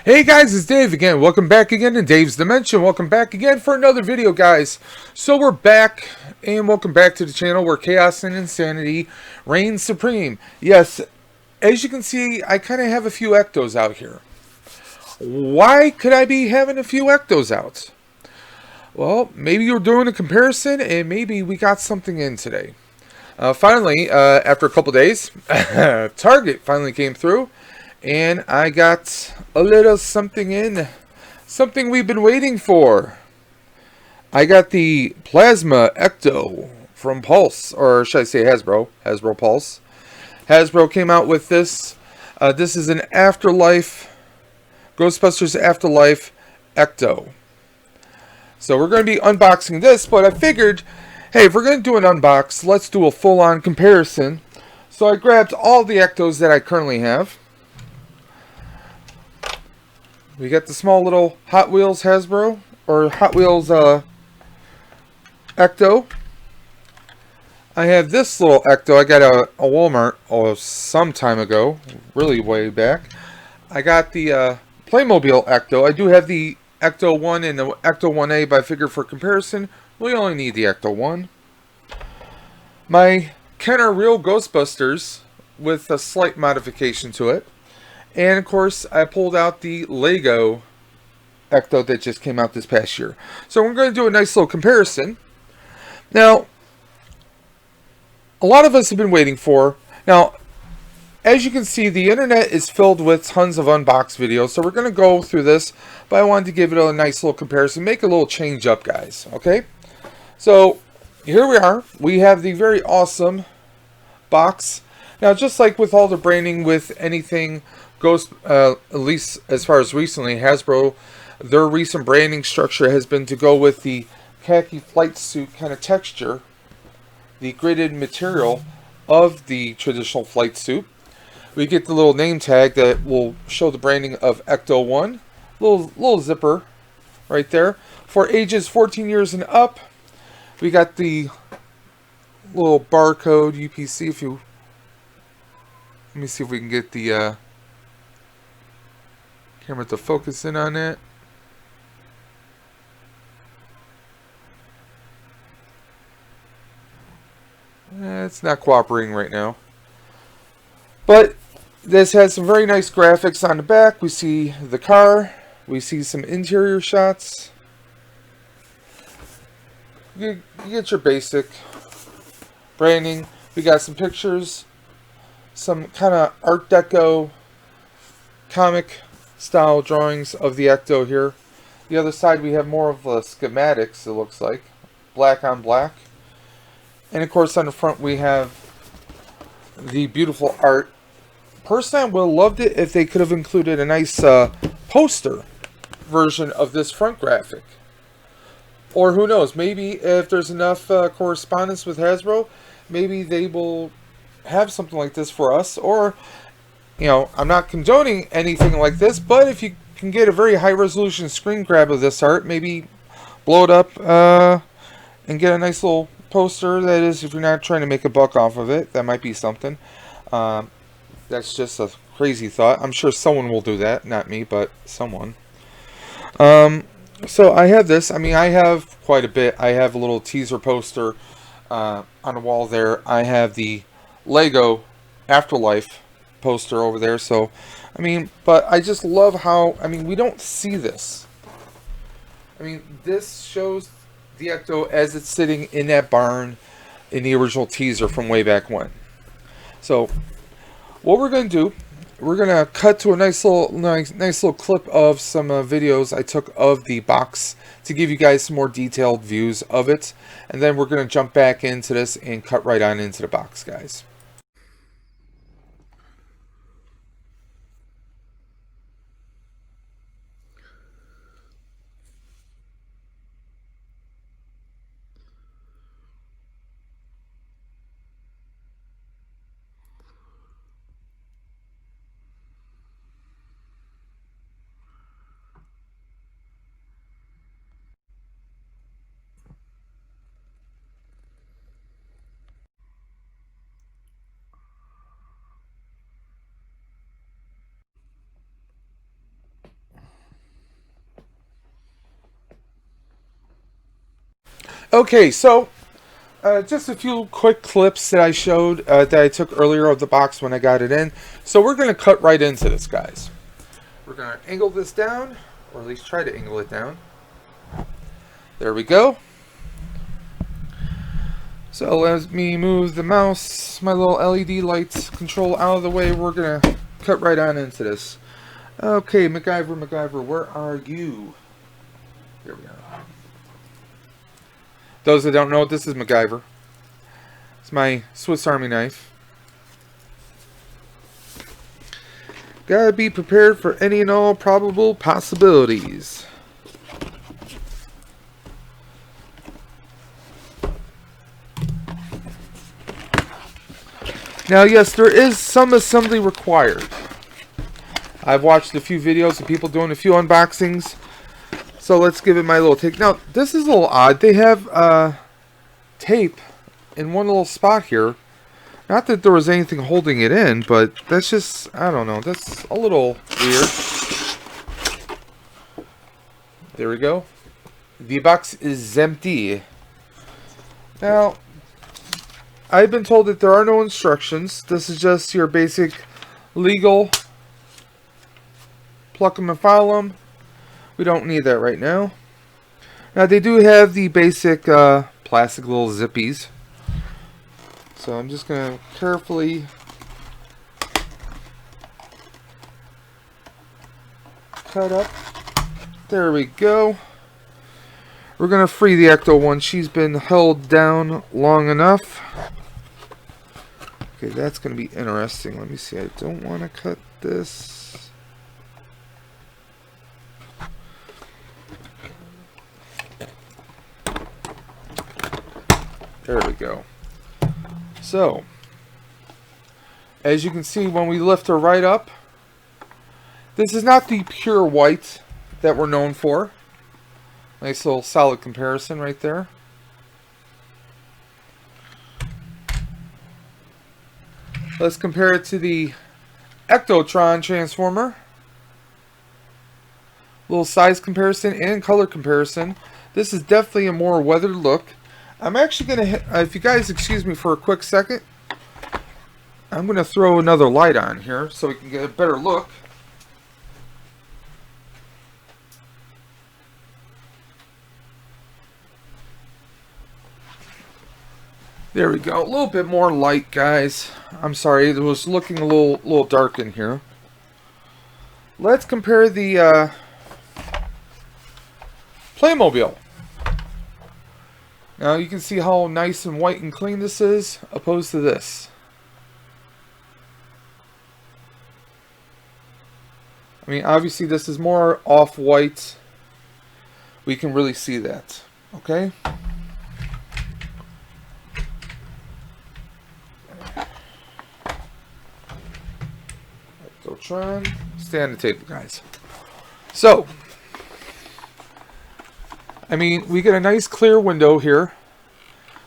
Hey guys, it's Dave again. Welcome back again to Dave's Dimension. Welcome back again for another video, guys. So we're back, and welcome back to the channel where chaos and insanity reigns supreme. Yes, as you can see, I kind of have a few ectos out here. Why could I be having a few ectos out? Well, maybe you're doing a comparison, and maybe we got something in today. Finally, after a couple days, Target finally came through, and I got a little something in. Something we've been waiting for. I got the Plasma Ecto from Pulse, or should I say Hasbro? Hasbro Pulse. Hasbro came out with this. This is an Afterlife, Ghostbusters Afterlife Ecto. So we're going to be unboxing this, but I figured, hey, if we're going to do an unbox, let's do a full-on comparison. So I grabbed all the Ectos that I currently have. We got the small little Hot Wheels Hasbro, or Hot Wheels Ecto. I have this little Ecto. I got a Walmart some time ago, really way back. I got the Playmobil Ecto. I do have the Ecto-1 and the Ecto-1A, but I figured for comparison, we only need the Ecto-1. My Kenner Real Ghostbusters with a slight modification to it. And of course, I pulled out the Lego Ecto that just came out this past year. So we're going to do a nice little comparison. Now, a lot of us have been waiting for. Now, as you can see, the internet is filled with tons of unboxed videos. So we're going to go through this, but I wanted to give it a nice little comparison. Make a little change up, guys. Okay? So, here we are. We have the very awesome box. Now, just like with all the branding with anything Ghost, at least as far as recently, Hasbro, their recent branding structure has been to go with the khaki flight suit kind of texture, the gridded material of the traditional flight suit. We get the little name tag that will show the branding of Ecto-1. Little zipper right there. For ages 14 years and up, we got the little barcode UPC. If you let me see if we can get the camera to focus in on it. It's not cooperating right now. But this has some very nice graphics on the back. We see the car. We see some interior shots. You get your basic branding. We got some pictures. Some kind of Art Deco comic style drawings of the Ecto here. The other side we have more of the schematics, it looks like. Black on black. And of course on the front we have the beautiful art. Personally, I would have loved it if they could have included a nice poster version of this front graphic. Or who knows, maybe if there's enough correspondence with Hasbro, maybe they will have something like this for us. Or, you know, I'm not condoning anything like this, but if you can get a very high resolution screen grab of this art, maybe blow it up and get a nice little poster. That is, if you're not trying to make a buck off of it, that might be something. That's just a crazy thought. I'm sure someone will do that. Not me, but someone. So I have this. I mean, I have quite a bit. I have a little teaser poster on the wall there. I have the Lego Afterlife poster over there. So, I mean, but I just love how, I mean, we don't see this. I mean, this shows the Ecto as it's sitting in that barn in the original teaser from way back when. So, what we're going to do, we're going to cut to a nice little clip of some videos I took of the box to give you guys some more detailed views of it. And then we're going to jump back into this and cut right on into the box, guys. Okay, so just a few quick clips that I showed that I took earlier of the box when I got it in. So we're going to cut right into this, guys. We're going to angle this down, or at least try to angle it down. There we go. So let me move the mouse, my little LED lights control out of the way. We're going to cut right on into this. Okay, MacGyver, where are you? Here we are. Those that don't know, this is MacGyver. It's my Swiss Army knife. Gotta be prepared for any and all probable possibilities. Now, yes, there is some assembly required. I've watched a few videos of people doing a few unboxings. So let's give it my little take. Now, this is a little odd. They have tape in one little spot here. Not that there was anything holding it in, but that's just, I don't know. That's a little weird. There we go. The box is empty. Now, I've been told that there are no instructions. This is just your basic legal pluck them and file them. We don't need that right now. Now they do have the basic plastic little zippies. So I'm just going to carefully cut up. There we go. We're going to free the Ecto-1. She's been held down long enough. Okay, that's going to be interesting. Let me see. I don't want to cut this. There we go. So, as you can see, when we lift her right up, this is not the pure white that we're known for. Nice little solid comparison right there. Let's compare it to the Ectotron transformer. Little size comparison and color comparison. This is definitely a more weathered look. I'm actually going to, if you guys excuse me for a quick second, I'm going to throw another light on here so we can get a better look. There we go. A little bit more light, guys. I'm sorry, it was looking a little dark in here. Let's compare the Playmobil. Now you can see how nice and white and clean this is, opposed to this. I mean, obviously this is more off-white. We can really see that, okay? Ectotron, stay on the table, guys. So, I mean, we get a nice clear window here.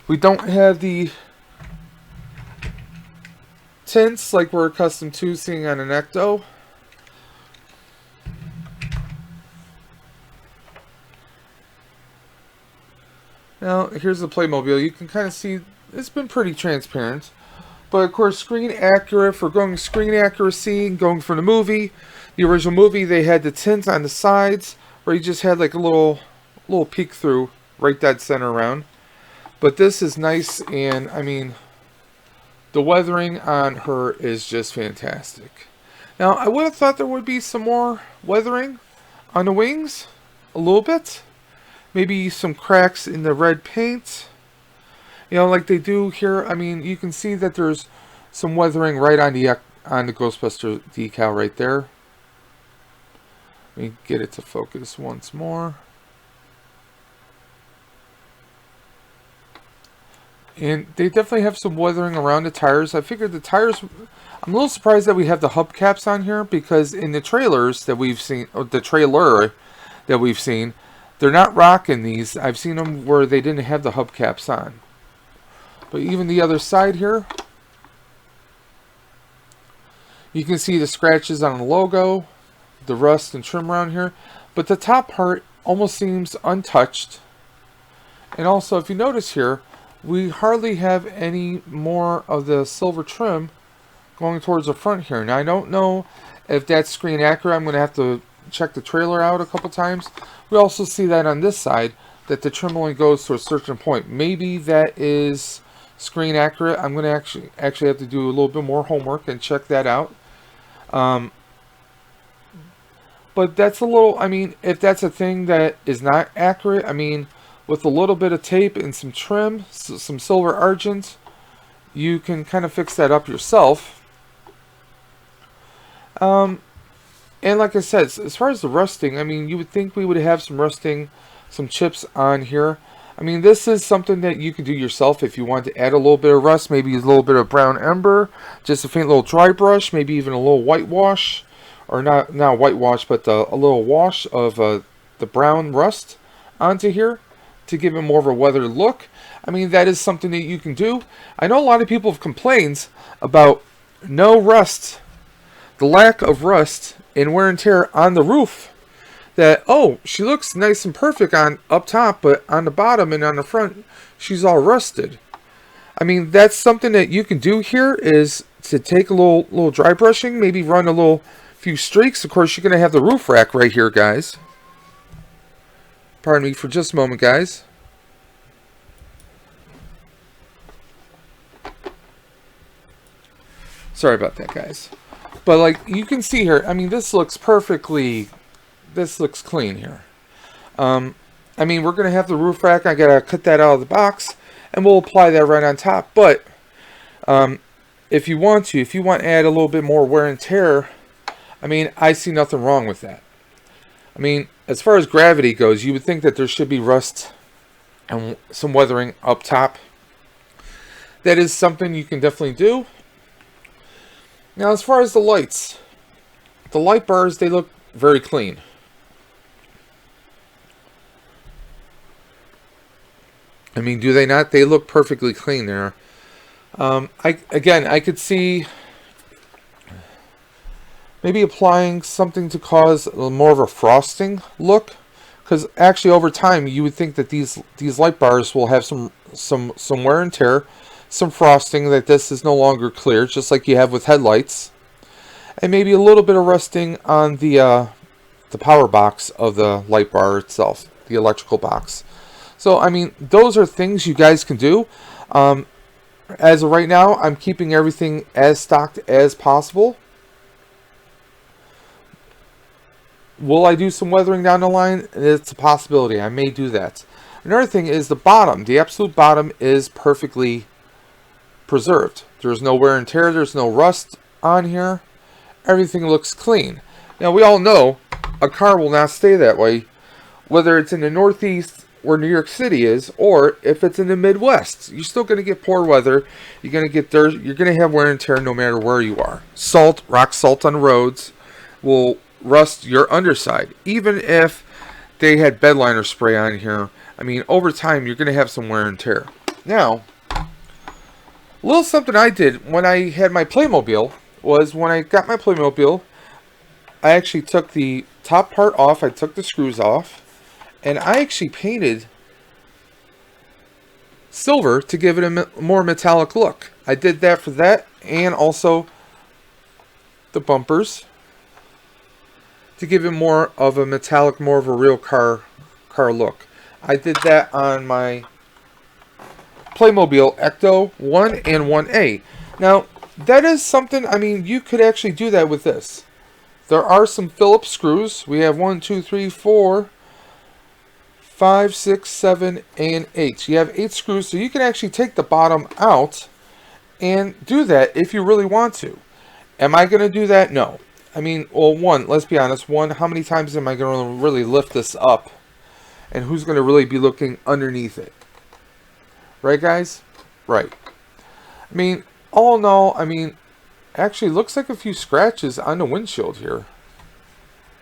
We don't have the tints like we're accustomed to seeing on an Ecto. Now, here's the Playmobil. You can kind of see it's been pretty transparent. But, of course, screen accurate. For going screen accuracy and going for the movie, the original movie, they had the tint on the sides where you just had like a little peek through right dead center around. But this is nice, and I mean, the weathering on her is just fantastic. Now, I would have thought there would be some more weathering on the wings, a little bit. Maybe some cracks in the red paint, you know, like they do here. I mean, you can see that there's some weathering right on the Ghostbuster decal right there. Let me get it to focus once more. And they definitely have some weathering around the tires. I figured the tires, I'm a little surprised that we have the hubcaps on here, because in the trailers that we've seen, or the trailer that we've seen, they're not rocking these. I've seen them where they didn't have the hubcaps on. But even the other side here, you can see the scratches on the logo, the rust and trim around here. But the top part almost seems untouched. And also, if you notice here, we hardly have any more of the silver trim going towards the front here. Now, I don't know if that's screen accurate. I'm going to have to check the trailer out a couple times. We also see that on this side, that the trim only goes to a certain point. Maybe that is screen accurate. I'm going to actually have to do a little bit more homework and check that out. But that's a little, I mean, if that's a thing that is not accurate, I mean, with a little bit of tape and some trim, some silver argent, you can kind of fix that up yourself. And like I said, as far as the rusting, I mean, you would think we would have some rusting, some chips on here. I mean, this is something that you can do yourself if you want to add a little bit of rust, maybe a little bit of brown ember, just a faint little dry brush, maybe even a little whitewash. Or not whitewash, but a little wash of the brown rust onto here to give it more of a weathered look. I mean, that is something that you can do. I know a lot of people have complained about no rust, the lack of rust and wear and tear on the roof. That, oh, she looks nice and perfect on up top, but on the bottom and on the front, she's all rusted. I mean, that's something that you can do here is to take a little dry brushing, maybe run a few streaks. Of course, you're going to have the roof rack right here, guys. Pardon me for just a moment, guys. Sorry about that, guys. But like you can see here, I mean, this looks clean here. I mean, we're going to have the roof rack. I got to cut that out of the box, and we'll apply that right on top. But if you want to add a little bit more wear and tear, I mean, I see nothing wrong with that. I mean, as far as gravity goes, you would think that there should be rust and some weathering up top. That is something you can definitely do. Now, as far as the lights, the light bars, they look very clean. I mean, do they not? They look perfectly clean there. I could see maybe applying something to cause more of a frosting look, because actually over time you would think that these light bars will have some wear and tear, some frosting, that this is no longer clear, just like you have with headlights, and maybe a little bit of rusting on the power box of the light bar itself, the electrical box. So I mean, those are things you guys can do. As of right now, I'm keeping everything as stocked as possible. Will I do some weathering down the line? It's a possibility. I may do that. Another thing is the bottom. The absolute bottom is perfectly preserved. There's no wear and tear. There's no rust on here. Everything looks clean. Now, we all know a car will not stay that way, whether it's in the Northeast where New York City is, or if it's in the Midwest. You're still going to get poor weather. You're going to get dirt. You're going to have wear and tear no matter where you are. Salt, rock salt on the roads will rust your underside. Even if they had bedliner spray on here, I mean, over time, you're going to have some wear and tear. Now, a little something I did when I had my Playmobil was when I got my Playmobil, I actually took the top part off. I took the screws off, and I actually painted silver to give it a more metallic look. I did that for that, and also the bumpers to give it more of a metallic, more of a real car look. I did that on my Playmobil Ecto-1 and 1A. Now, that is something, I mean, you could actually do that with this. There are some Phillips screws. We have 1, 2, 3, 4, 5, 6, 7, and 8. You have 8 screws, so you can actually take the bottom out and do that if you really want to. Am I going to do that? No. I mean, well, one, let's be honest. One, how many times am I going to really lift this up? And who's going to really be looking underneath it? Right, guys? Right. I mean, all in all, I mean, actually looks like a few scratches on the windshield here.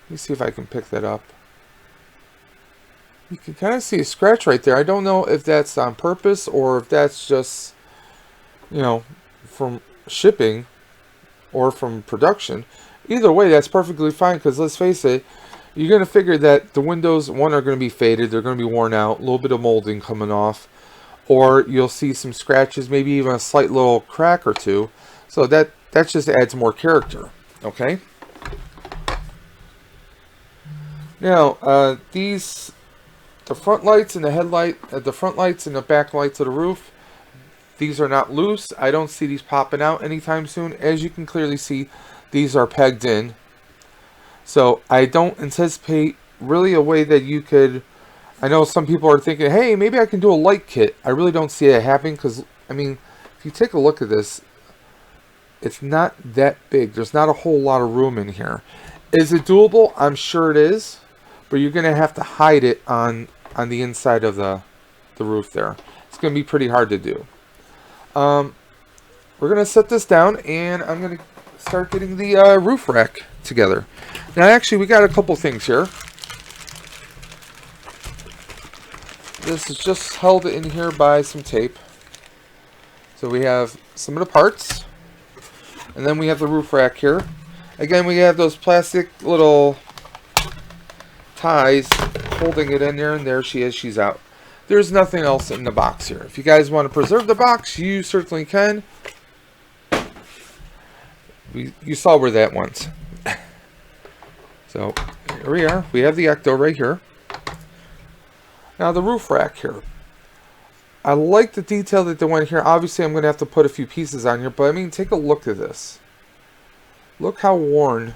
Let me see if I can pick that up. You can kind of see a scratch right there. I don't know if that's on purpose or if that's just, you know, from shipping or from production. Either way, that's perfectly fine, because let's face it, you're going to figure that the windows, one, are going to be faded. They're going to be worn out. A little bit of molding coming off. Or you'll see some scratches, maybe even a slight little crack or two. So that just adds more character. Okay? Now, the front lights and the headlight, the front lights and the back lights of the roof, these are not loose. I don't see these popping out anytime soon. As you can clearly see, these are pegged in. So I don't anticipate really a way that you could... I know some people are thinking, hey, maybe I can do a light kit. I really don't see it happening because, I mean, if you take a look at this, it's not that big. There's not a whole lot of room in here. Is it doable? I'm sure it is. But you're going to have to hide it on the inside of the roof there. It's going to be pretty hard to do. We're going to set this down, and I'm going to start getting the roof rack together. Now, actually, we got a couple things here. This is just held in here by some tape. So we have some of the parts, and then we have the roof rack here. Again, we have those plastic little ties holding it in there, and there she is. She's out. There's nothing else in the box here. If you guys want to preserve the box, you certainly can. You saw where that went. So here we are. We have the Ecto right here. Now the roof rack here. I like the detail that they went here. Obviously, I'm going to have to put a few pieces on here, but I mean, take a look at this. Look how worn.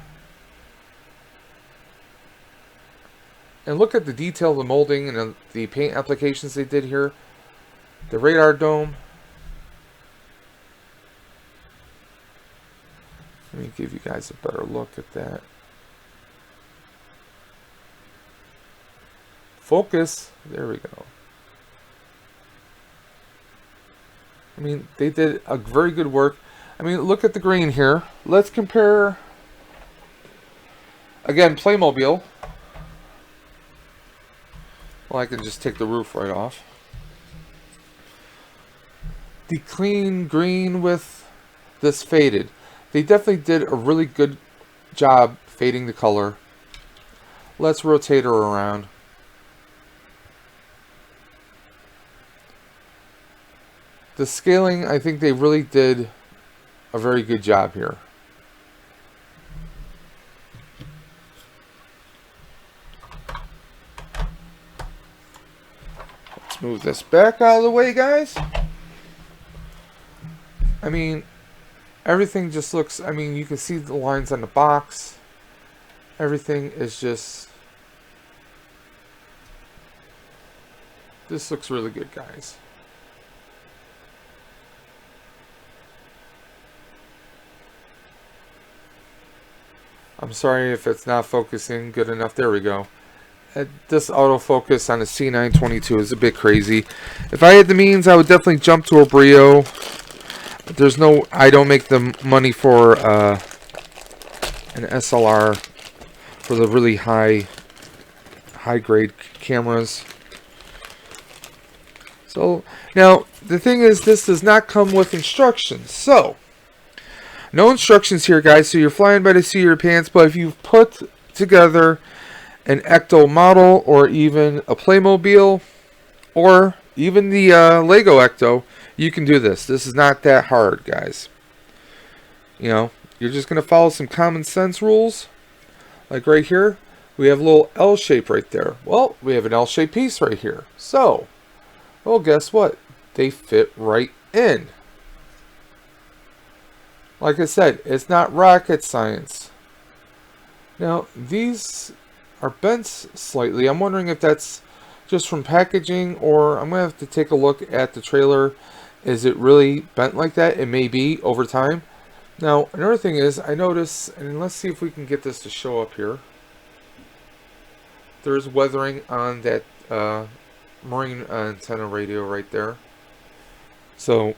And look at the detail of the molding and the paint applications they did here. The radar dome. Let me give you guys a better look at that. Focus. There we go. I mean, they did a very good work. I mean, look at the green here. Let's compare. Again, Playmobil. Well, I can just take the roof right off. The clean green with this faded. They definitely did a really good job fading the color. Let's rotate her around. The scaling, I think they really did a very good job here. Let's move this back out of the way, guys. I mean, everything just looks, I mean, you can see the lines on the box. Everything is just, this looks really good, guys. I'm sorry if it's not focusing good enough. There we go. This autofocus on a C922 is a bit crazy. If I had the means, I would definitely jump to a Brio. There's no, I don't make the money for an SLR for the really high grade cameras. So now the thing is, this does not come with instructions. So no instructions here, guys, so you're flying by the seat of your pants. But if you've put together an Ecto model, or even a Playmobil, or even the Lego Ecto, you can do this. This is not that hard, guys. You know, you're just going to follow some common sense rules. Like right here, we have a little L shape right there. Well, we have an L-shaped piece right here. So, well, guess what? They fit right in. Like I said, it's not rocket science. Now, these are bent slightly. I'm wondering if that's just from packaging, or I'm going to have to take a look at the trailer. Is it really bent like that? It may be over time. Now, another thing is, I notice, and let's see if we can get this to show up here. There's weathering on that marine antenna radio right there. So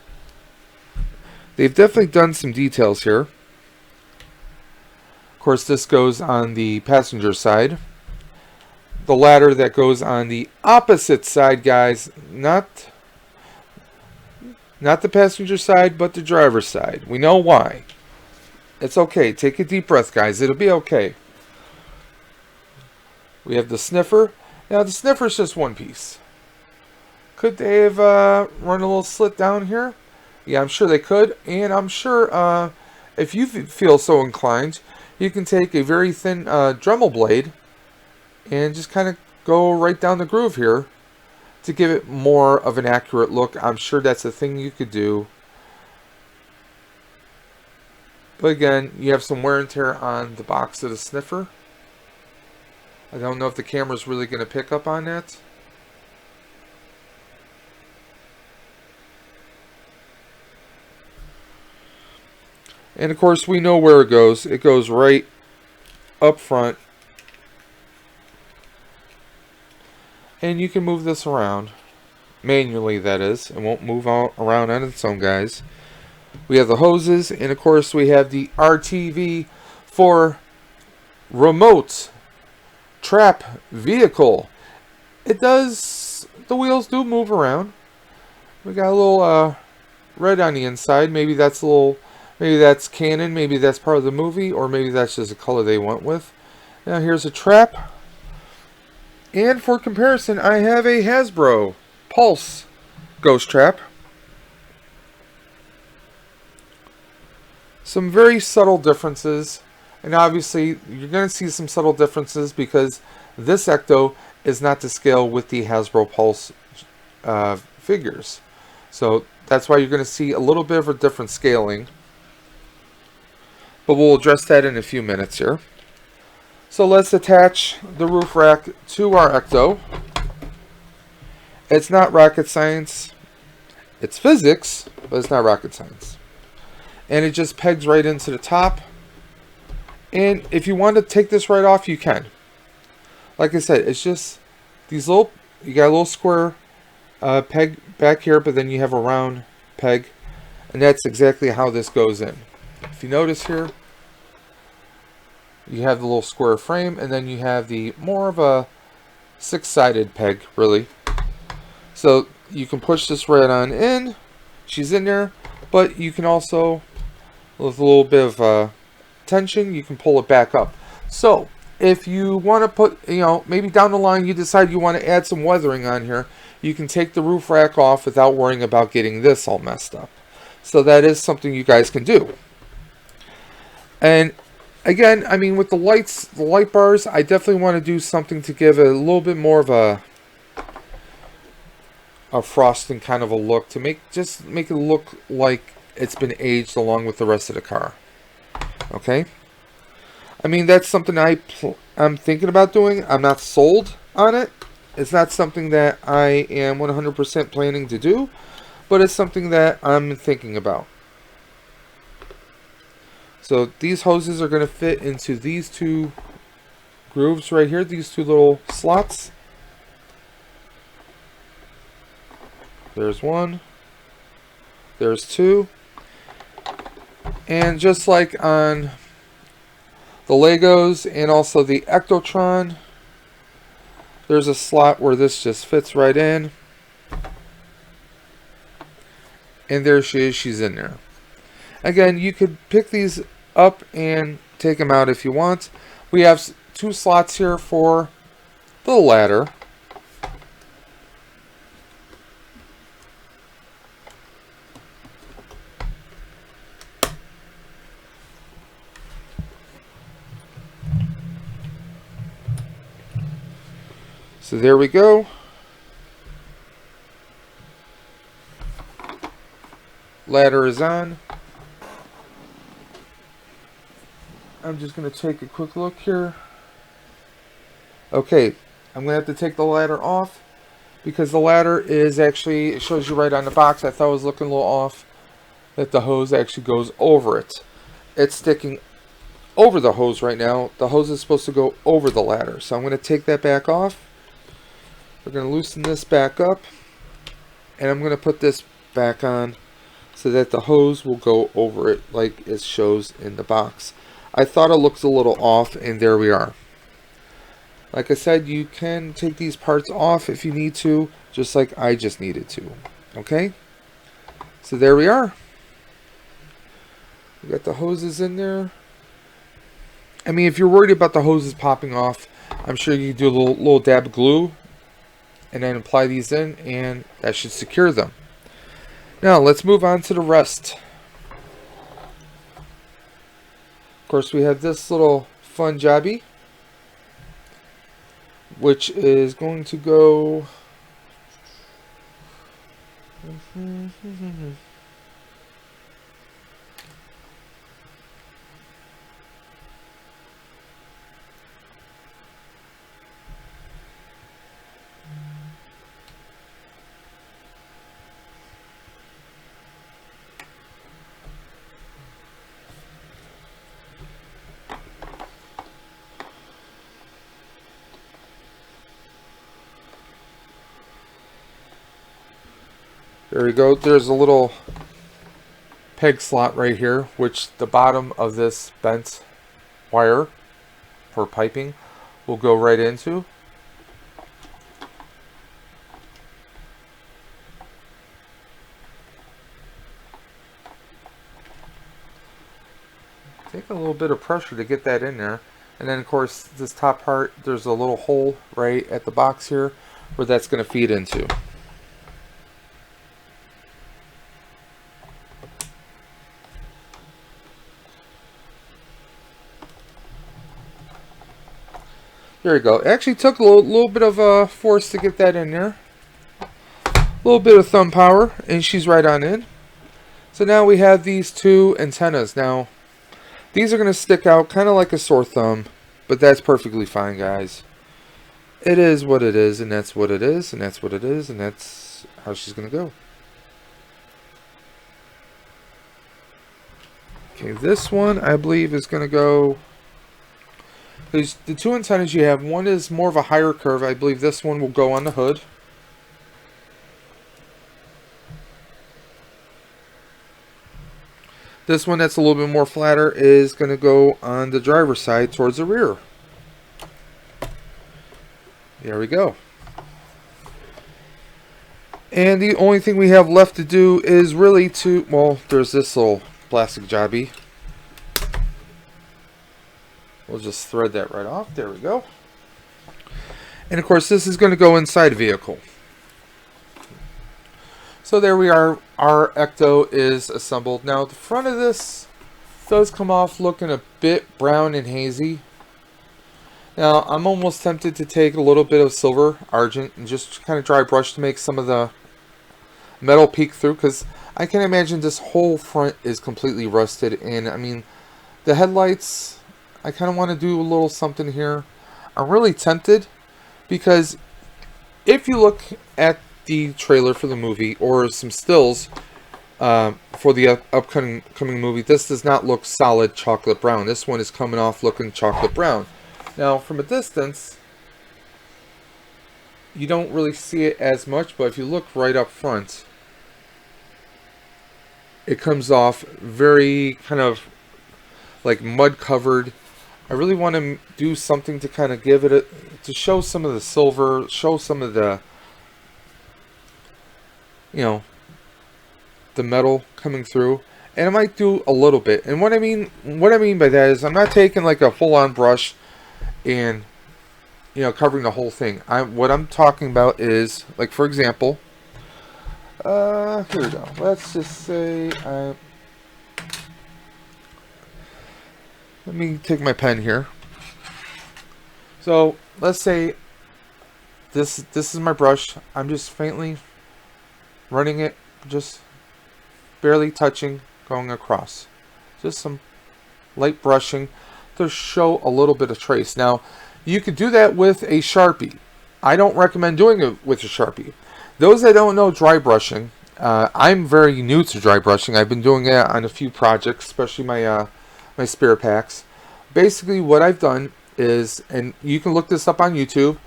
they've definitely done some details here. Of course, this goes on the passenger side. The ladder that goes on the opposite side, guys, not the passenger side, but the driver's side. We know why. It's okay. Take a deep breath, guys. It'll be okay. We have the sniffer. Now the sniffer is just one piece. Could they have run a little slit down here? Yeah, I'm sure they could. And I'm sure if you feel so inclined, you can take a very thin Dremel blade and just kind of go right down the groove here to give it more of an accurate look. I'm sure that's a thing you could do. But again, you have some wear and tear on the box of the sniffer. I don't know if the camera's really going to pick up on that. And of course, we know where it goes. It goes right up front. And you can move this around. Manually, that is. It won't move around on its own, guys. We have the hoses. And of course, we have the RTV for remote trap vehicle. It does, the wheels do move around. We got a little red on the inside. Maybe that's canon, maybe that's part of the movie, or maybe that's just a color they went with. Now here's a trap. And for comparison, I have a Hasbro Pulse Ghost Trap. Some very subtle differences. And obviously, you're going to see some subtle differences because this Ecto is not to scale with the Hasbro Pulse figures. So that's why you're going to see a little bit of a different scaling. But we'll address that in a few minutes here. So let's attach the roof rack to our Ecto. It's not rocket science. It's physics, but it's not rocket science. And it just pegs right into the top. And if you want to take this right off, you can. Like I said, it's just these little, you got a little square peg back here, but then you have a round peg. And that's exactly how this goes in. If you notice here, you have the little square frame, and then you have the more of a six-sided peg, really. So you can push this right on in. She's in there, but you can also, with a little bit of tension, you can pull it back up. So if you want to put, maybe down the line you decide you want to add some weathering on here, you can take the roof rack off without worrying about getting this all messed up. So that is something you guys can do. And again, I mean, with the lights, the light bars, I definitely want to do something to give it a little bit more of a frosting kind of a look, to make it look like it's been aged along with the rest of the car. Okay, I mean, that's something I'm thinking about doing. I'm not sold on it. It's not something that I am 100% planning to do, but it's something that I'm thinking about. So these hoses are going to fit into these two grooves right here, these two little slots. There's one. There's two. And just like on the Legos and also the Ectotron, there's a slot where this just fits right in. And there she is, she's in there. Again, you could pick these up and take them out if you want. We have two slots here for the ladder. So there we go. Ladder is on. I'm just going to take a quick look here. Okay, I'm going to have to take the ladder off because the ladder is actually, it shows you right on the box. I thought it was looking a little off that the hose actually goes over it. It's sticking over the hose right now. The hose is supposed to go over the ladder. So I'm going to take that back off. We're going to loosen this back up. And I'm going to put this back on so that the hose will go over it like it shows in the box. I thought it looks a little off, and there we are. Like I said, you can take these parts off if you need to, just like I just needed to. Okay? So there we are. We got the hoses in there. I mean, if you're worried about the hoses popping off, I'm sure you can do a little dab of glue and then apply these in, and that should secure them. Now let's move on to the rest. Of course, we have this little fun jobby, which is going to go there we go. There's a little peg slot right here, which the bottom of this bent wire for piping will go right into. Take a little bit of pressure to get that in there. And then of course this top part, there's a little hole right at the box here where that's going to feed into. There you go. It actually took a little bit of force to get that in there. A little bit of thumb power, and she's right on in. So now we have these two antennas. Now, these are going to stick out kind of like a sore thumb, but that's perfectly fine, guys. It is what it is, and that's what it is, and that's what it is, and that's how she's going to go. Okay, this one I believe is going to go... There's the two antennas you have. One is more of a higher curve. I believe this one will go on the hood. This one that's a little bit more flatter is going to go on the driver's side towards the rear. There we go. And the only thing we have left to do is really to, well, there's this little plastic jobby. We'll just thread that right off. There we go. And of course, this is going to go inside the vehicle. So there we are. Our Ecto is assembled. Now, the front of this does come off looking a bit brown and hazy. Now, I'm almost tempted to take a little bit of silver argent and just kind of dry brush to make some of the metal peek through, because I can imagine this whole front is completely rusted. And I mean, the headlights, I kind of want to do a little something here. I'm really tempted because if you look at the trailer for the movie or some stills for the upcoming movie, this does not look solid chocolate brown. This one is coming off looking chocolate brown. Now, from a distance, you don't really see it as much, but if you look right up front, it comes off very kind of like mud covered. I really want to do something to kind of give it to show some of the silver, show some of the, you know, the metal coming through. And I might do a little bit. And what I mean by that is I'm not taking like a full-on brush and, you know, covering the whole thing. What I'm talking about is, like, for example, here we go. Let's just say let me take my pen here. So let's say this is my brush. I'm just faintly running it, just barely touching, going across. Just some light brushing to show a little bit of trace. Now, you could do that with a Sharpie. I don't recommend doing it with a Sharpie. Those that don't know dry brushing, I'm very new to dry brushing. I've been doing it on a few projects, especially my my spare packs. Basically, what I've done is, and you can look this up on YouTube,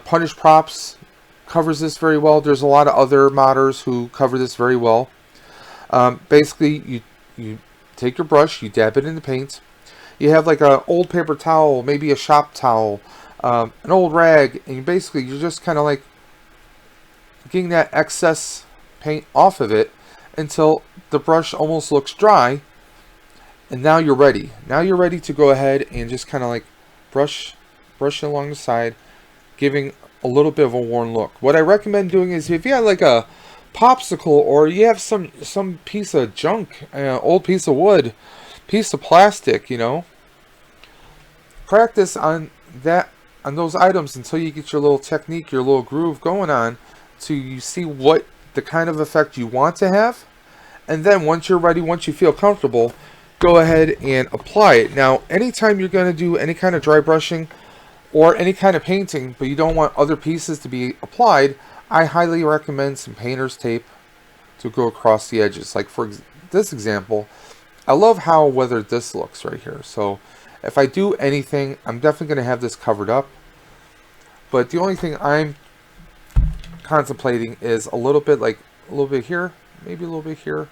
Punish Props covers this very well. There's a lot of other modders who cover this very well. Basically, you take your brush, you dab it in the paint. You have like an old paper towel, maybe a shop towel, an old rag, and you're just kind of like getting that excess paint off of it until the brush almost looks dry. And now you're ready. Now you're ready to go ahead and just kind of like brush brushing along the side, giving a little bit of a worn look. What I recommend doing is if you have like a popsicle or you have some piece of junk, old piece of wood, piece of plastic, you know, practice on those items until you get your little technique, your little groove going on, so you see what the kind of effect you want to have. And then once you're ready, once you feel comfortable, go ahead and apply it. Now, anytime you're going to do any kind of dry brushing or any kind of painting, but you don't want other pieces to be applied, I highly recommend some painter's tape to go across the edges. Like for this example, I love how weathered this looks right here. So if I do anything, I'm definitely going to have this covered up. But the only thing I'm contemplating is a little bit, like a little bit here, maybe a little bit here, a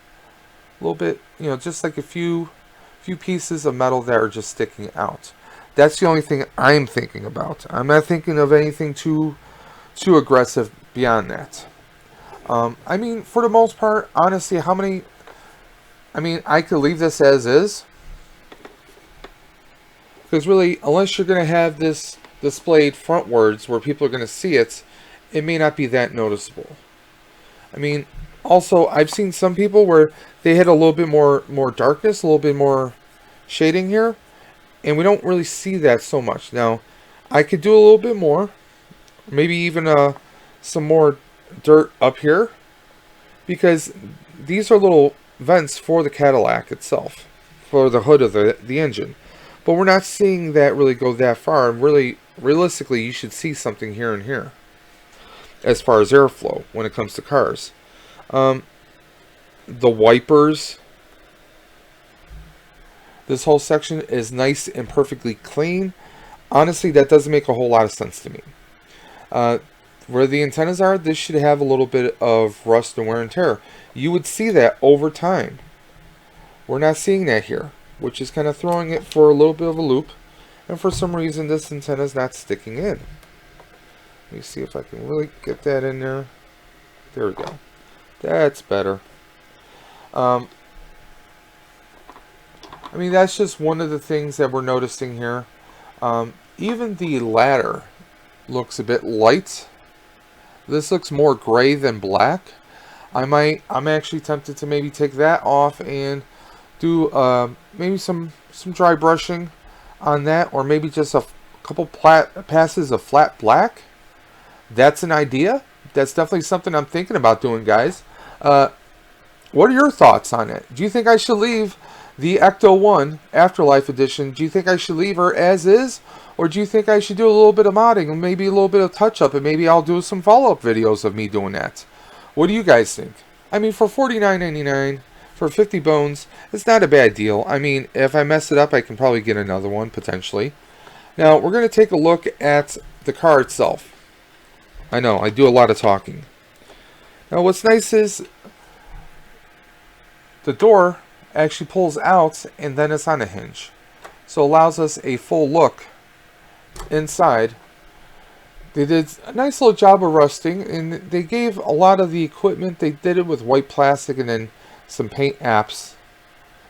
little bit, you know, just like a few pieces of metal that are just sticking out. That's the only thing I'm thinking about. I'm not thinking of anything too aggressive beyond that. I mean, for the most part, honestly, I could leave this as is. Because really, unless you're going to have this displayed frontwards where people are going to see it, it may not be that noticeable. I mean, also, I've seen some people where they had a little bit more darkness, a little bit more shading here, and we don't really see that so much. Now, I could do a little bit more, maybe even some more dirt up here, because these are little vents for the Cadillac itself, for the hood of the engine. But we're not seeing that really go that far, and really, realistically, you should see something here and here as far as airflow when it comes to cars. The wipers, this whole section is nice and perfectly clean. Honestly, that doesn't make a whole lot of sense to me. Where the antennas are, this should have a little bit of rust and wear and tear. You would see that over time. We're not seeing that here, which is kind of throwing it for a little bit of a loop. And for some reason, this antenna is not sticking in. Let me see if I can really get that in there. There we go. That's better. I mean, that's just one of the things that we're noticing here. Even the ladder looks a bit light. This looks more gray than black. I'm actually tempted to maybe take that off and do maybe some dry brushing on that, or maybe just a couple passes of flat black. That's an idea. That's definitely something I'm thinking about doing, guys. What are your thoughts on it? Do you think I should leave the Ecto-1 Afterlife Edition? Do you think I should leave her as is? Or do you think I should do a little bit of modding and maybe a little bit of touch-up, and maybe I'll do some follow-up videos of me doing that? What do you guys think? I mean, for $49.99, for 50 bones, it's not a bad deal. I mean, if I mess it up, I can probably get another one, potentially. Now, we're going to take a look at the car itself. I know, I do a lot of talking. Now, what's nice is the door actually pulls out and then it's on a hinge. So it allows us a full look inside. They did a nice little job of rusting, and they gave a lot of the equipment, they did it with white plastic and then some paint apps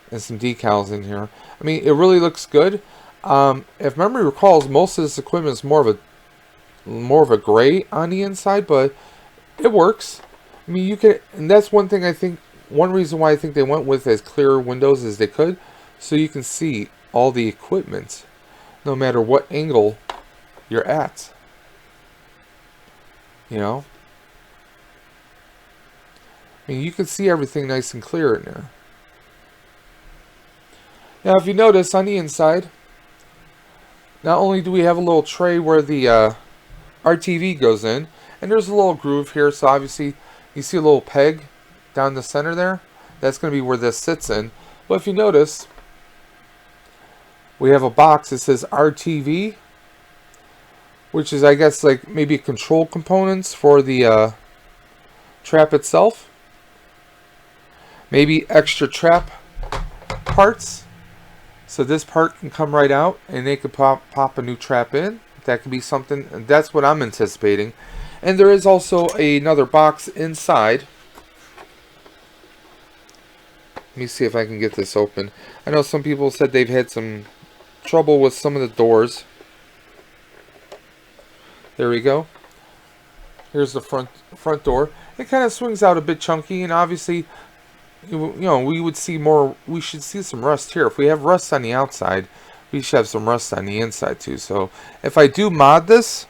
and some decals in here. I mean, it really looks good. If memory recalls, most of this equipment is more of a gray on the inside, but it works. I mean, you can, and that's one thing I think, one reason why I think they went with as clear windows as they could, so you can see all the equipment, no matter what angle you're at. You know? I mean, you can see everything nice and clear in there. Now, if you notice on the inside, not only do we have a little tray where the RTV goes in, and there's a little groove here, so obviously you see a little peg down the center there. That's going to be where this sits in. But if you notice, we have a box that says RTV, which is, I guess, like maybe control components for the trap itself. Maybe extra trap parts. So this part can come right out and they could pop a new trap in. That could be something, and that's what I'm anticipating. And there is also another box inside. Let me see if I can get this open. I know some people said they've had some trouble with some of the doors. There we go. Here's the front door. It kind of swings out a bit chunky, and obviously, you know, we would see more. We should see some rust here. If we have rust on the outside, we should have some rust on the inside too. So if I do mod this,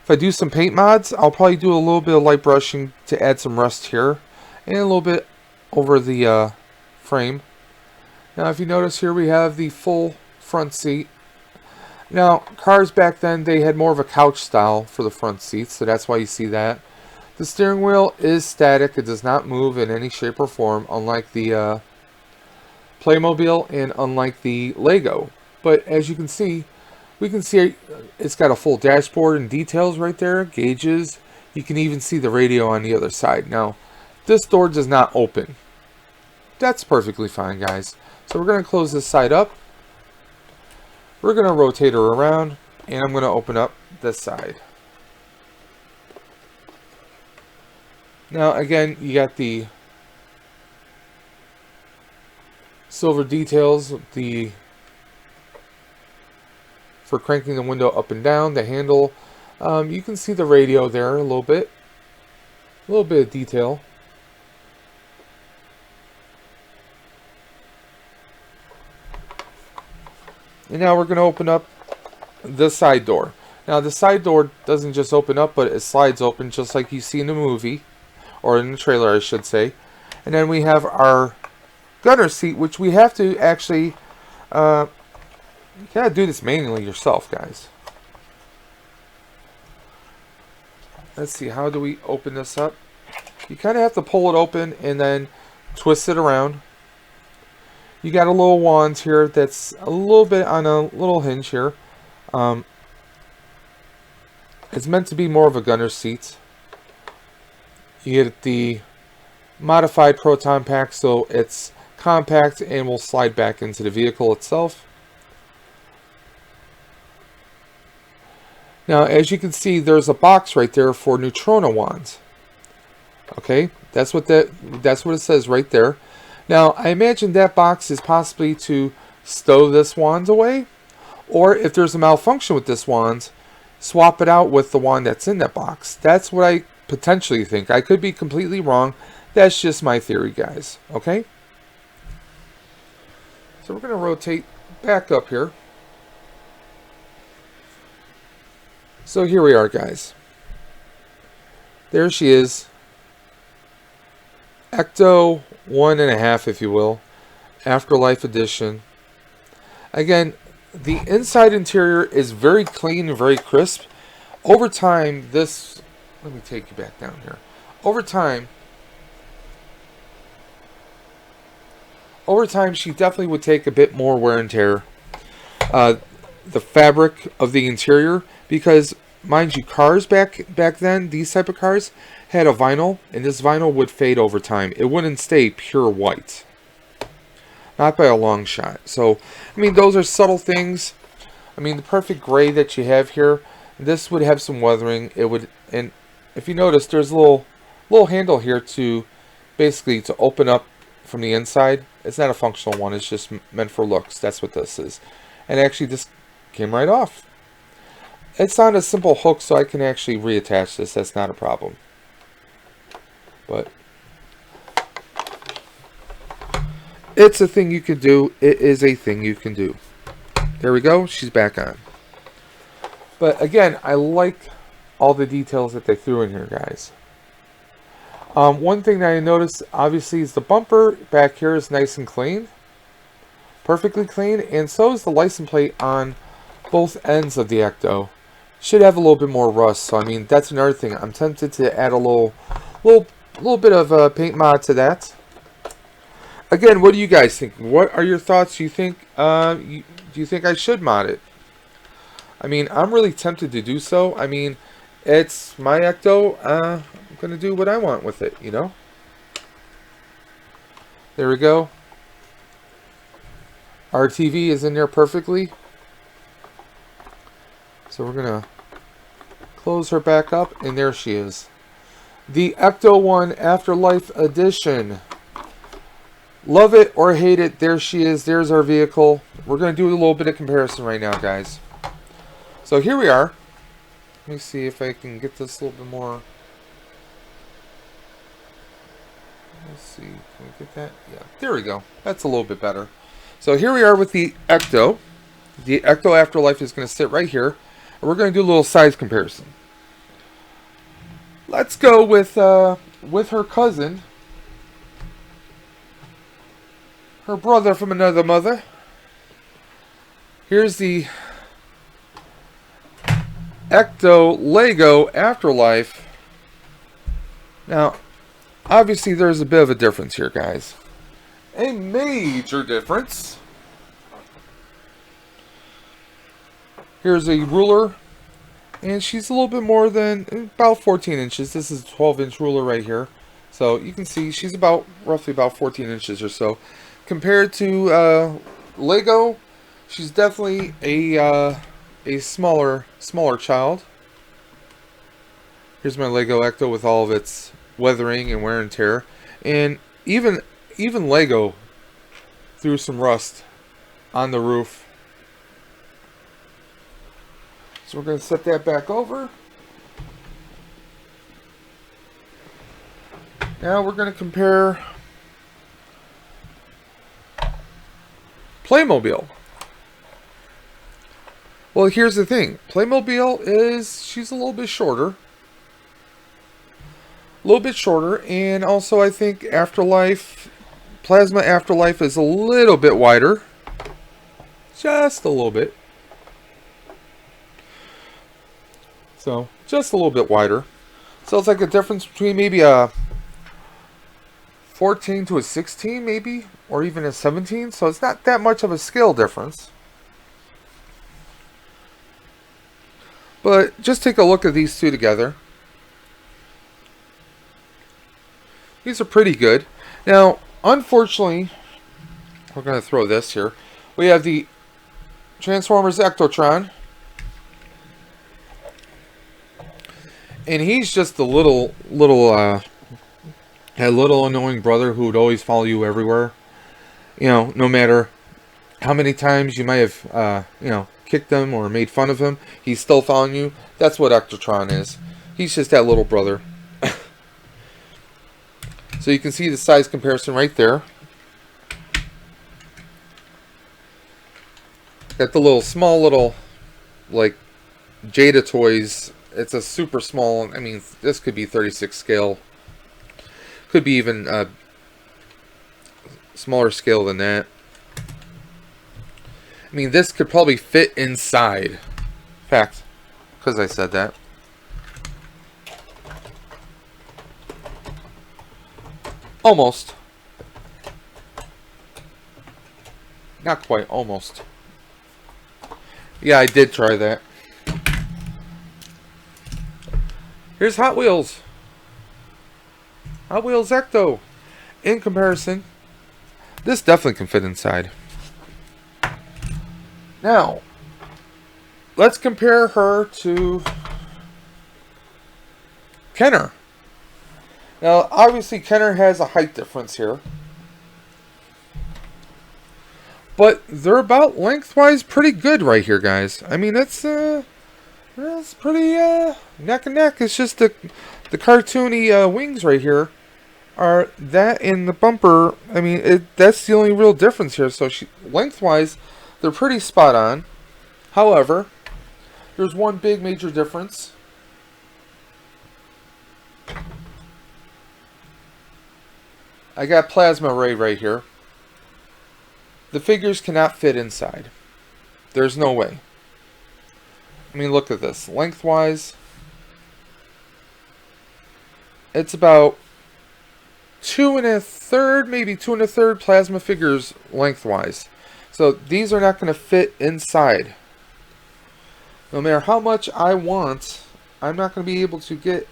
if I do some paint mods, I'll probably do a little bit of light brushing to add some rust here, and a little bit over the frame. Now, if you notice here, we have the full front seat. Now, cars back then, they had more of a couch style for the front seats, so that's why you see that. The steering wheel is static. It does not move in any shape or form, unlike the Playmobil and unlike the Lego. But as you can see, we can see it's got a full dashboard and details right there, gauges. You can even see the radio on the other side. Now, this door does not open. That's perfectly fine, guys. So we're going to close this side up. We're going to rotate her around, and I'm going to open up this side. Now, again, you got the silver details, for cranking the window up and down, the handle. You can see the radio there a little bit of detail. And now we're going to open up the side door. Now the side door doesn't just open up, but it slides open just like you see in the movie, or in the trailer I should say. And then we have our gunner seat, which we have to actually, you gotta do this manually yourself, guys. Let's see, how do we open this up? You kind of have to pull it open and then twist it around. You got a little wand here that's a little bit on a little hinge here. It's meant to be more of a gunner seat. You get the modified proton pack, so it's compact and will slide back into the vehicle itself. Now, as you can see, there's a box right there for neutrino wands. Okay, that's what it says right there. Now, I imagine that box is possibly to stow this wand away, or if there's a malfunction with this wand, swap it out with the wand that's in that box. That's what I potentially think. I could be completely wrong. That's just my theory, guys. Okay? So we're going to rotate back up here. So here we are, guys. There she is. Ecto 1.5, if you will. Afterlife edition. Again, the inside interior is very clean and very crisp. Over time, this... Let me take you back down here. Over time, she definitely would take a bit more wear and tear. The fabric of the interior, because, mind you, cars back then, these type of cars, had a vinyl, and this vinyl would fade over time. It wouldn't stay pure white. Not by a long shot. So, I mean, those are subtle things. I mean, the perfect gray that you have here, this would have some weathering. It would, and if you notice, there's a little handle here to basically to open up from the inside. It's not a functional one. It's just meant for looks. That's what this is. And actually, this came right off. It's on a simple hook, so I can actually reattach this. That's not a problem. But it's a thing you can do. It is a thing you can do. There we go. She's back on. But again, I like all the details that they threw in here, guys. One thing that I noticed, obviously, is the bumper back here is nice and clean. Perfectly clean. And so is the license plate on both ends of the Ecto. Should have a little bit more rust. So, I mean, that's another thing. I'm tempted to add a little bit of a paint mod to that. Again, what do you guys think? What are your thoughts? Do you think do you think I should mod it? I mean, I'm really tempted to do so. I mean, it's my Ecto. I'm gonna do what I want with it, you know. There we go. Our TV is in there perfectly. So we're gonna close her back up, and there she is. The Ecto-1 Afterlife Edition. Love it or hate it, there she is. There's our vehicle. We're going to do a little bit of comparison right now, guys. So here we are. Let me see if I can get this a little bit more. Let's see. Can we get that? Yeah. There we go. That's a little bit better. So here we are with the Ecto. The Ecto Afterlife is going to sit right here. And we're going to do a little size comparison. Let's go with her cousin. Her brother from another mother. Here's the Ecto Lego Afterlife. Now, obviously there's a bit of a difference here, guys. A major difference. Here's a ruler. And she's a little bit more than about 14 inches. This is a 12-inch ruler right here. So you can see she's roughly about 14 inches or so. Compared to Lego, she's definitely a smaller child. Here's my Lego Ecto with all of its weathering and wear and tear, and even Lego threw some rust on the roof. So we're going to set that back over. Now we're going to compare Playmobil. Well, here's the thing. Playmobil she's a little bit shorter. A little bit shorter, and also I think Plasma Afterlife is a little bit wider. Just a little bit. So, just a little bit wider. So it's like a difference between maybe a 14 to a 16 maybe, or even a 17. So it's not that much of a scale difference. But just take a look at these two together. These are pretty good. Now, unfortunately, we're going to throw this here. We have the Transformers Ectotron. And he's just a little annoying brother who would always follow you everywhere. You know, no matter how many times you might have, kicked him or made fun of him, he's still following you. That's what Ectotron is. He's just that little brother. So you can see the size comparison right there. Got the small little, like, Jada toys. It's a super small, I mean, this could be 36 scale. Could be even a smaller scale than that. I mean, this could probably fit inside. Fact, because I said that. Almost. Not quite, almost. Yeah, I did try that. Here's Hot Wheels. Hot Wheels Ecto. In comparison, this definitely can fit inside. Now, let's compare her to Kenner. Now, obviously, Kenner has a height difference here. But they're about lengthwise pretty good right here, guys. I mean, it's pretty neck and neck. It's just the cartoony wings right here are that in the bumper. I mean, that's the only real difference here. So lengthwise, they're pretty spot on. However, there's one big major difference. I got Plasma Ray right here. The figures cannot fit inside. There's no way. I mean, look at this. Lengthwise, it's about 2 1/3, maybe 2 1/3 plasma figures lengthwise. So these are not going to fit inside. No matter how much I want, I'm not going to be able to get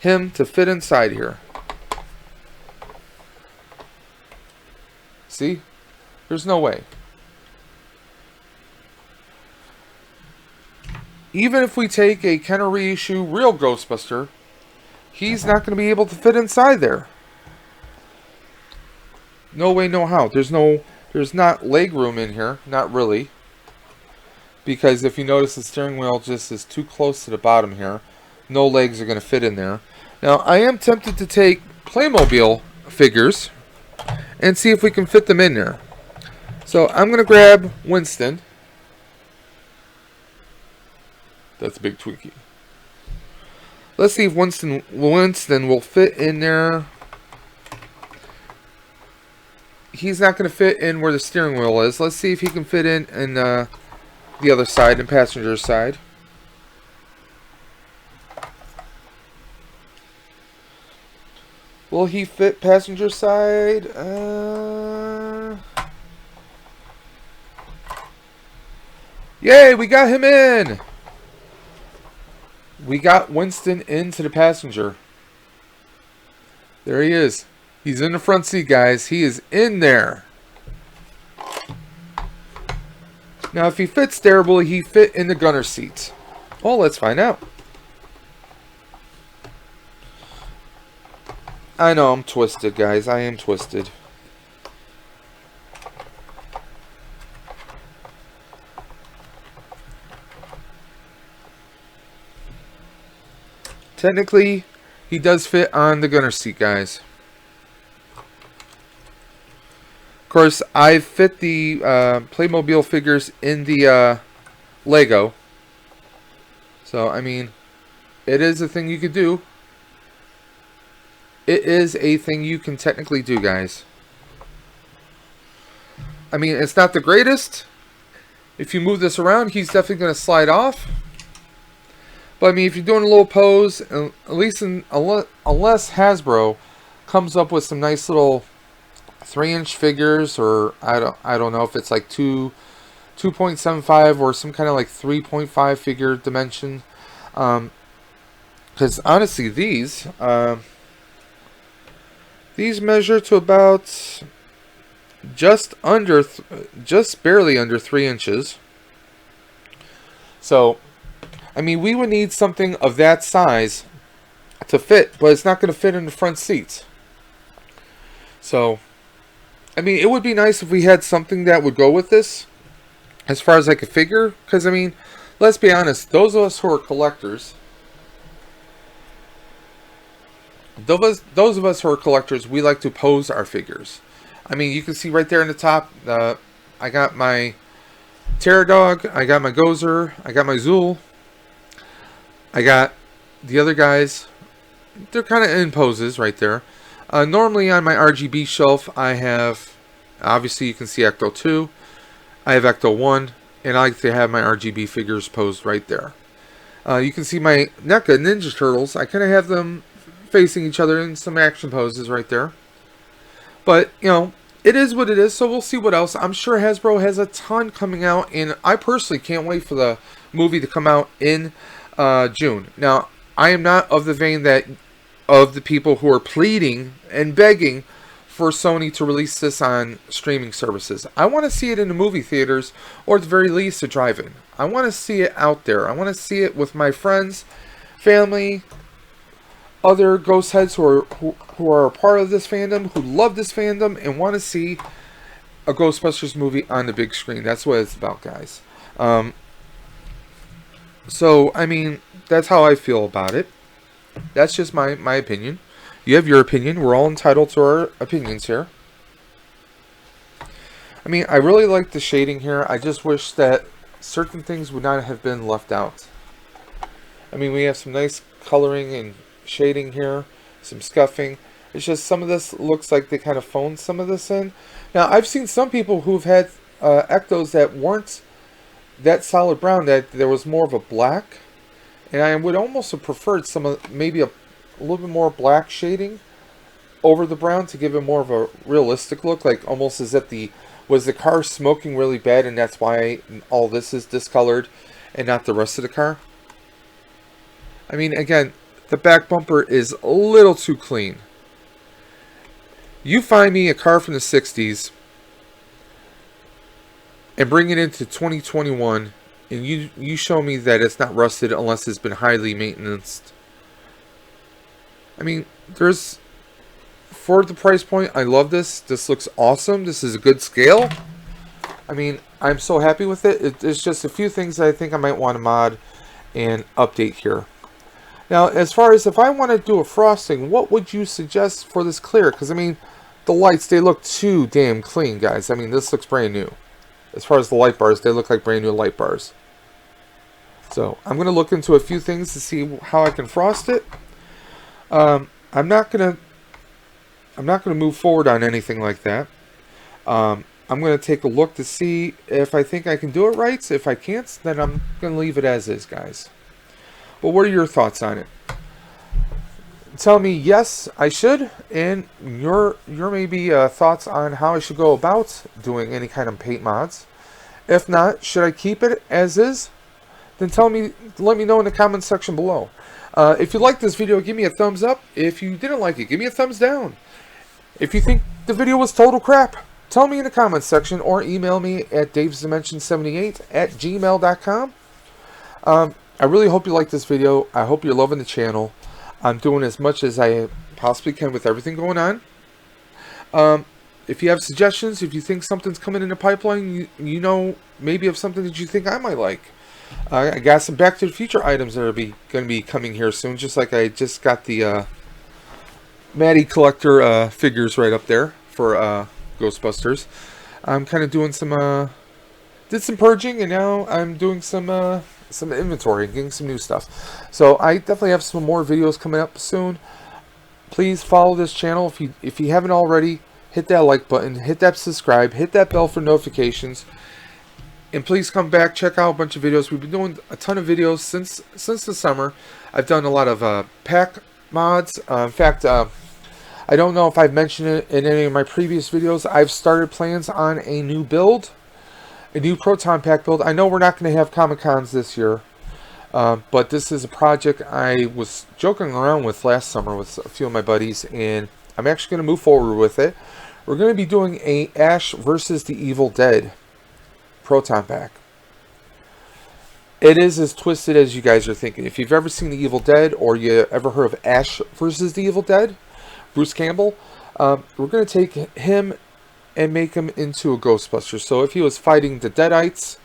him to fit inside here. See? There's no way. Even if we take a Kenner reissue real Ghostbuster, he's not going to be able to fit inside there. No way, no how. There's not leg room in here. Not really. because if you notice the steering wheel just is too close to the bottom here. No legs are going to fit in there. Now I am tempted to take Playmobil figures and see if we can fit them in there. So I'm going to grab Winston. That's a big Twinkie. Let's see if Winston will fit in there. He's not going to fit in where the steering wheel is. Let's see if he can fit in the other side, and passenger side. Will he fit passenger side? Yay, we got him in! We got Winston into the passenger. There he is. He's in the front seat, guys. He is in there. Now, if he fits there, will he fit in the gunner seat? Well, let's find out. I know I'm twisted, guys. I am twisted. Technically, he does fit on the gunner seat, guys. Of course, I fit the Playmobil figures in the Lego. So, I mean, it is a thing you could do. It is a thing you can technically do, guys. I mean, it's not the greatest. If you move this around, he's definitely going to slide off. But I mean, if you're doing a little pose, at least unless Hasbro comes up with some nice little 3-inch figures, or I don't know if it's like 2.75 or some kind of like 3.5 figure dimension. Because honestly, these measure to about just barely under 3 inches. So, I mean, we would need something of that size to fit, but it's not going to fit in the front seats. So, I mean, it would be nice if we had something that would go with this, as far as like a figure. Because, I mean, let's be honest, those of us who are collectors, those of us who are collectors, we like to pose our figures. I mean, you can see right there in the top, I got my Pterodog, I got my Gozer, I got my Zool, I got the other guys. They're kind of in poses right there. Normally on my RGB shelf, I have, obviously you can see Ecto-2, I have Ecto-1, and I like to have my RGB figures posed right there. You can see my NECA Ninja Turtles. I kind of have them facing each other in some action poses right there. But, you know, it is what it is, so we'll see what else. I'm sure Hasbro has a ton coming out, and I personally can't wait for the movie to come out in June. Now, I am not of the vein that of the people who are pleading and begging for Sony to release this on streaming services. I want to see it in the movie theaters, or at the very least a drive-in. I want to see it out there. I want to see it with my friends, family, other ghost heads who are a part of this fandom, who love this fandom, and want to see a Ghostbusters movie on the big screen. That's what it's about, guys. So, I mean, that's how I feel about it. That's just my opinion. You have your opinion. We're all entitled to our opinions here. I mean, I really like the shading here. I just wish that certain things would not have been left out. I mean, we have some nice coloring and shading here, some scuffing. It's just some of this looks like they kind of phoned some of this in. Now, I've seen some people who've had Ectos that weren't that solid brown, that there was more of a black, and I would almost have preferred maybe a little bit more black shading over the brown to give it more of a realistic look, like almost as if was the car smoking really bad, and that's why all this is discolored and not the rest of the car. I mean, again, the back bumper is a little too clean. You find me a car from the 60s and bring it into 2021, and you show me that it's not rusted unless it's been highly maintained. I mean, for the price point, I love this. This looks awesome. This is a good scale. I mean, I'm so happy with it. It's just a few things that I think I might want to mod and update here. Now, as far as if I want to do a frosting, what would you suggest for this clear? Because, I mean, the lights, they look too damn clean, guys. I mean, this looks brand new. As far as the light bars, they look like brand new light bars. So, I'm going to look into a few things to see how I can frost it. I'm not going to move forward on anything like that. I'm going to take a look to see if I think I can do it right. If I can't, then I'm going to leave it as is, guys. But what are your thoughts on it? Tell me yes, I should, and your maybe thoughts on how I should go about doing any kind of paint mods. If not, should I keep it as is? Then let me know in the comments section below. If you liked this video, give me a thumbs up. If you didn't like it, give me a thumbs down. If you think the video was total crap, tell me in the comments section or email me at davesdimension78@gmail.com. I really hope you like this video. I hope you're loving the channel. I'm doing as much as I possibly can with everything going on. If you have suggestions, if you think something's coming in the pipeline, you know maybe of something that you think I might like. I got some Back to the Future items that are going to be coming here soon, just like I just got the Maddie collector figures right up there for Ghostbusters. I'm kind of doing some did some purging, and now I'm doing some inventory and getting some new stuff. So I definitely have some more videos coming up soon. Please follow this channel if you haven't already. Hit that like button, hit that subscribe, hit that bell for notifications, and please come back, check out a bunch of videos. We've been doing a ton of videos since the summer. I've done a lot of pack mods. In fact, I don't know if I've mentioned it in any of my previous videos. I've started plans on a new build, a new Proton Pack build. I know we're not going to have Comic-Cons this year, but this is a project I was joking around with last summer with a few of my buddies, and I'm actually going to move forward with it. We're going to be doing a Ash versus the Evil Dead Proton Pack. It is as twisted as you guys are thinking. If you've ever seen the Evil Dead, or you ever heard of Ash versus the Evil Dead, Bruce Campbell, we're going to take him and make him into a Ghostbuster. So if he was fighting the Deadites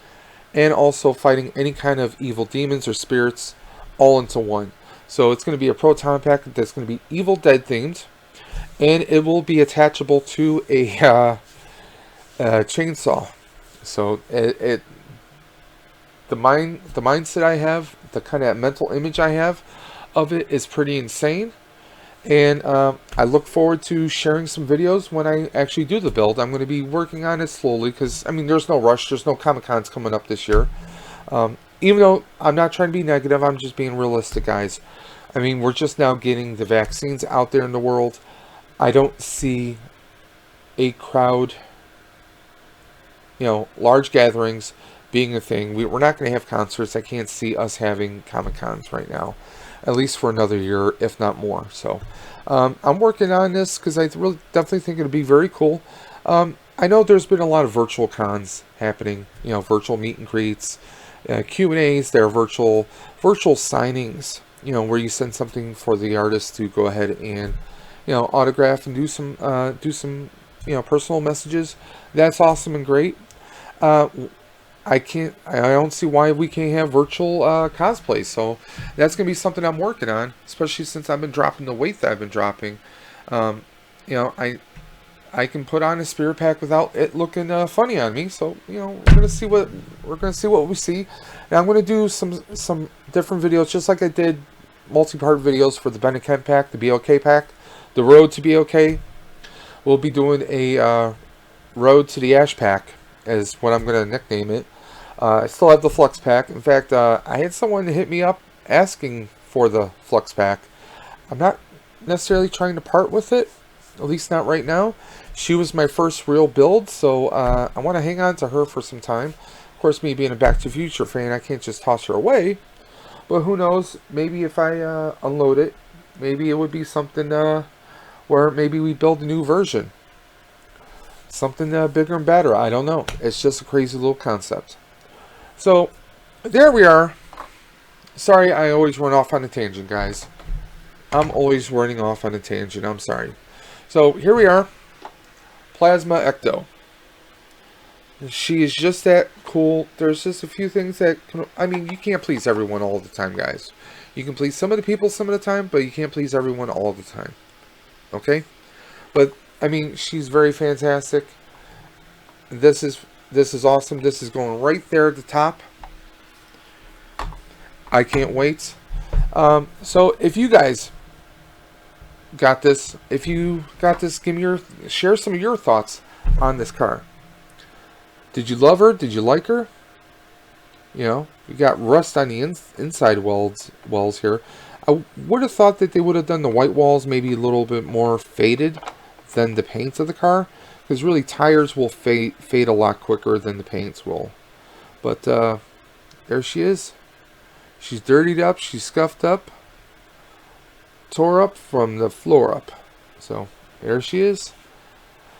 and also fighting any kind of evil demons or spirits all into one. So it's going to be a Proton Pack that's going to be Evil Dead themed, and it will be attachable to a chainsaw. So the mindset I have, the kind of mental image I have of it is pretty insane. And I look forward to sharing some videos when I actually do the build. I'm going to be working on it slowly because, I mean, there's no rush. There's no Comic-Cons coming up this year. Even though I'm not trying to be negative, I'm just being realistic, guys. I mean, we're just now getting the vaccines out there in the world. I don't see a crowd, large gatherings being a thing. We're not going to have concerts. I can't see us having Comic-Cons right now, at least for another year, if not more. So I'm working on this because I really definitely think it'll be very cool. I know there's been a lot of virtual cons happening, virtual meet and greets, Q&As. There are virtual signings, where you send something for the artist to go ahead and autograph and do some personal messages. That's awesome and great. I don't see why we can't have virtual cosplay. So that's going to be something I'm working on, especially since I've been dropping the weight that I've been dropping. I can put on a spirit pack without it looking funny on me. So we're going to see what we see. And I'm going to do some different videos, just like I did multi-part videos for the Ben and Ken pack, the BOK pack, the Road to BOK. We'll be doing a Road to the Ash pack, is what I'm going to nickname it. I still have the Flux pack. In fact, I had someone hit me up asking for the Flux pack. I'm not necessarily trying to part with it, at least not right now. She was my first real build, so I want to hang on to her for some time. Of course, me being a Back to the Future fan, I can't just toss her away. But who knows, maybe if I unload it, maybe it would be something where maybe we build a new version. Something bigger and better. I don't know. It's just a crazy little concept. So, there we are. Sorry, I always run off on a tangent, guys. I'm always running off on a tangent. I'm sorry. So, here we are. Plasma Ecto. She is just that cool. There's just a few things that I mean, you can't please everyone all the time, guys. You can please some of the people some of the time, but you can't please everyone all the time. Okay? But I mean, she's very fantastic. This is awesome. This is going right there at the top. I can't wait. So if you guys got this, share some of your thoughts on this car. Did you love her? Did you like her? You know, you got rust on the inside walls here. I would have thought that they would have done the white walls maybe a little bit more faded than the paints of the car, because really tires will fade a lot quicker than the paints will. But there she is. She's dirtied up. She's scuffed up, tore up from the floor up. So there she is.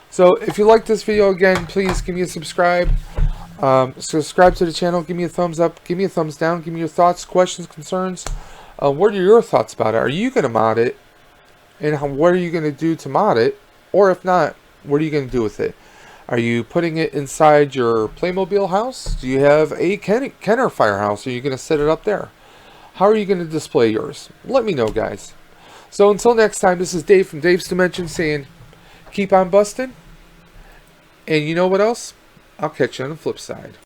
So if you like this video, again, please give me a subscribe. Subscribe to the channel. Give me a thumbs up. Give me a thumbs down. Give me your thoughts, questions, concerns. What are your thoughts about it? Are you going to mod it? And what are you going to do to mod it? Or if not, what are you going to do with it? Are you putting it inside your Playmobil house? Do you have a Kenner firehouse? Are you going to set it up there? How are you going to display yours? Let me know, guys. So until next time, this is Dave from Dave's Dimension saying, keep on busting. And you know what else? I'll catch you on the flip side.